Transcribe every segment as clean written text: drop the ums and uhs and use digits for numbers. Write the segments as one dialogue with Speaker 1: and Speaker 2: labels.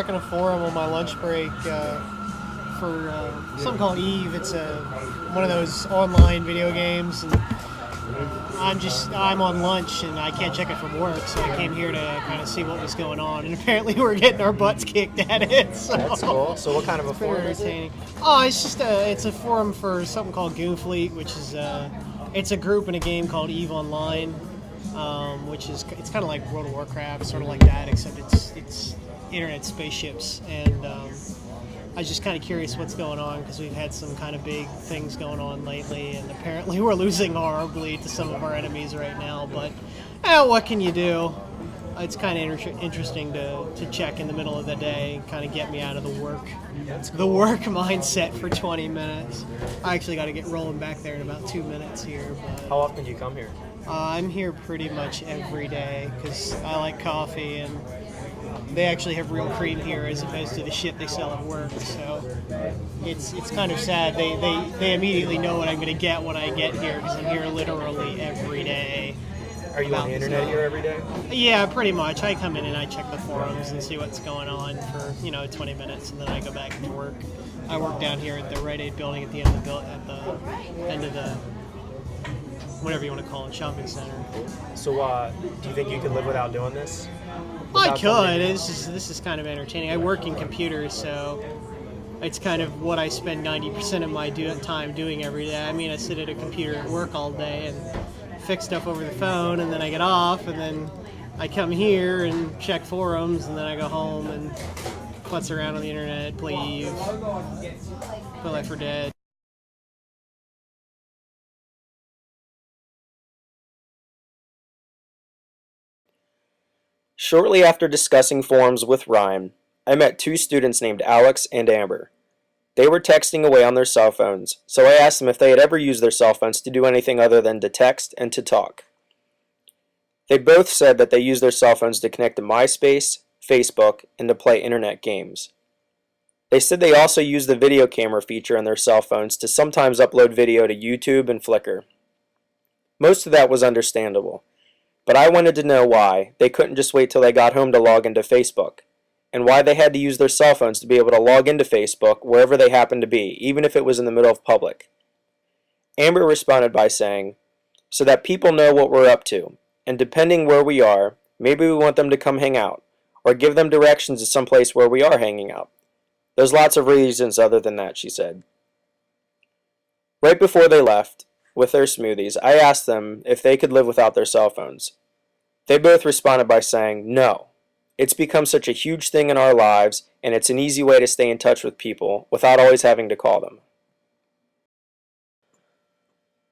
Speaker 1: checking a forum on my lunch break for something called Eve. It's one of those online video games, and I'm on lunch and I can't check it from work, so I came here to kind of see what was going on. And apparently we're getting our butts kicked at it. So
Speaker 2: that's cool. So what kind of a forum is it?
Speaker 1: Oh, it's a forum for something called Goonfleet, which is it's a group in a game called Eve Online, which is it's kind of like World of Warcraft, sort of like that, except it's internet spaceships. And I was just kind of curious what's going on because we've had some kind of big things going on lately, and apparently we're losing horribly to some of our enemies right now. But what can you do? It's kind of interesting to check in the middle of the day and kind of get me out of the work mindset for 20 minutes. I actually got to get rolling back there in about 2 minutes here. But
Speaker 2: how often do you come here?
Speaker 1: I'm here pretty much every day because I like coffee, and they actually have real cream here as opposed to the shit they sell at work. So it's kind of sad. They immediately know what I'm going to get when I get here because I'm here literally every day.
Speaker 2: Are you on the internet here every day?
Speaker 1: Yeah, pretty much. I come in and I check the forums and see what's going on for 20 minutes, and then I go back to work. I work down here at the Rite Aid building at the end of the whatever you want to call it, shopping center.
Speaker 2: So, do you think you could live without doing this?
Speaker 1: I could. This is kind of entertaining. I work in computers, so it's kind of what I spend 90% of my time doing every day. I mean, I sit at a computer at work all day and fix stuff over the phone, and then I get off, and then I come here and check forums, and then I go home and putz around on the internet, play Eve, play Left 4 Dead.
Speaker 3: Shortly after discussing forums with Ryan, I met two students named Alex and Amber. They were texting away on their cell phones, so I asked them if they had ever used their cell phones to do anything other than to text and to talk. They both said that they used their cell phones to connect to MySpace, Facebook, and to play internet games. They said they also used the video camera feature on their cell phones to sometimes upload video to YouTube and Flickr. Most of that was understandable, but I wanted to know why they couldn't just wait till they got home to log into Facebook, and why they had to use their cell phones to be able to log into Facebook wherever they happened to be, even if it was in the middle of public. Amber responded by saying, "So that people know what we're up to, and depending where we are, maybe we want them to come hang out, or give them directions to some place where we are hanging out. There's lots of reasons other than that," she said. Right before they left, with their smoothies, I asked them if they could live without their cell phones. They both responded by saying, "No. It's become such a huge thing in our lives, and it's an easy way to stay in touch with people without always having to call them."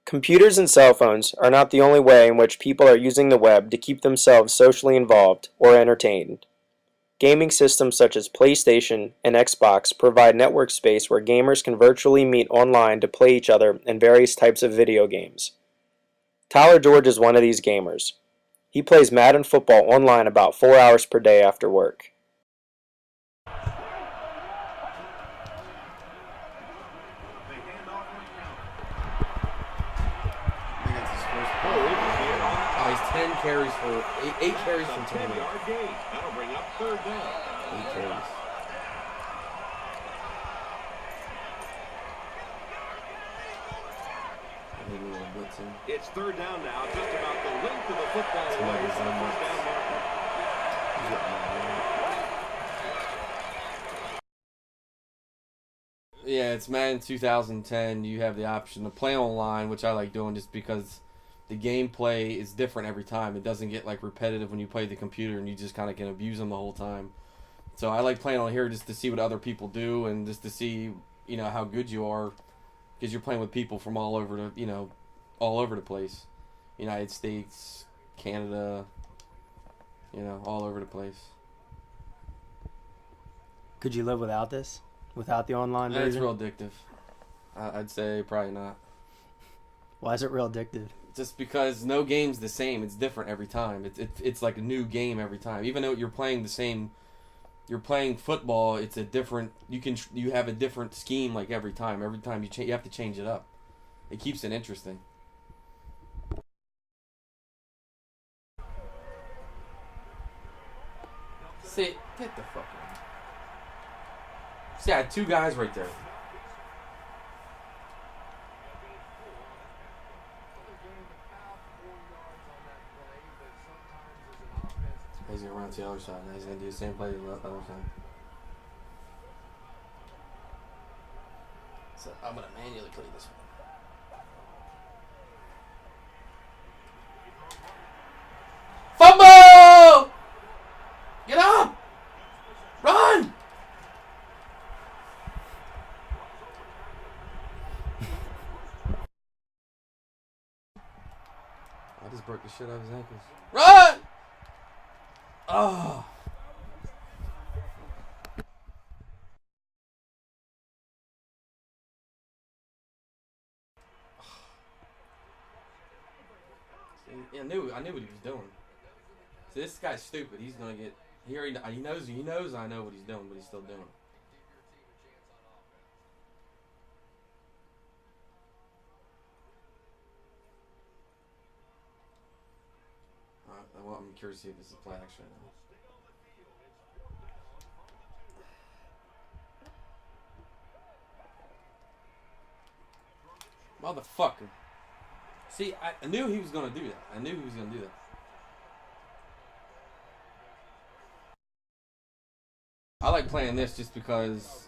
Speaker 3: Computers and cell phones are not the only way in which people are using the web to keep themselves socially involved or entertained. Gaming systems such as PlayStation and Xbox provide network space where gamers can virtually meet online to play each other in various types of video games. Tyler George is one of these gamers. He plays Madden football online about 4 hours per day after work.
Speaker 4: He's 10 carries for 8 carries from 10. That'll bring up third down. 8 carries. It's third down now, just about the length of the football away from the first down marker. Yeah, it's Madden 2010. You have the option to play online, which I like doing just because the gameplay is different every time. It doesn't get like repetitive when you play the computer, and you just kind of can abuse them the whole time. So I like playing on here just to see what other people do, and just to see, how good you are, because you're playing with people from all over the place. United States, Canada, all over the place.
Speaker 2: Could you live without this? Without the online version?
Speaker 4: It's real addictive. I'd say probably not.
Speaker 2: Why is it real addictive?
Speaker 4: Just because no game's the same. It's different every time. It's like a new game every time. Even though you're playing the same, you're playing football. It's a different. You have a different scheme like every time. Every time you have to change it up. It keeps it interesting. Sit. Get the fuck out. See, I had two guys right there. He's going to run to the other side. Now he's going to do the same play to the other side. So I'm going to manually play this one. Fumble! Get up! Run! I just broke the shit out of his ankles. Run! Oh. I knew what he was doing. See, this guy's stupid. He's gonna get. He knows. I know what he's doing, but he's still doing it. Well, I'm curious to see if this is play action. Motherfucker. See, I knew he was going to do that. I like playing this just because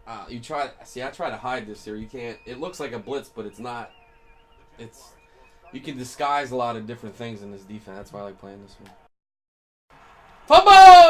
Speaker 4: I try to hide this here. You can't. It looks like a blitz, but it's not. You can disguise a lot of different things in this defense. That's why I like playing this one. Fumble!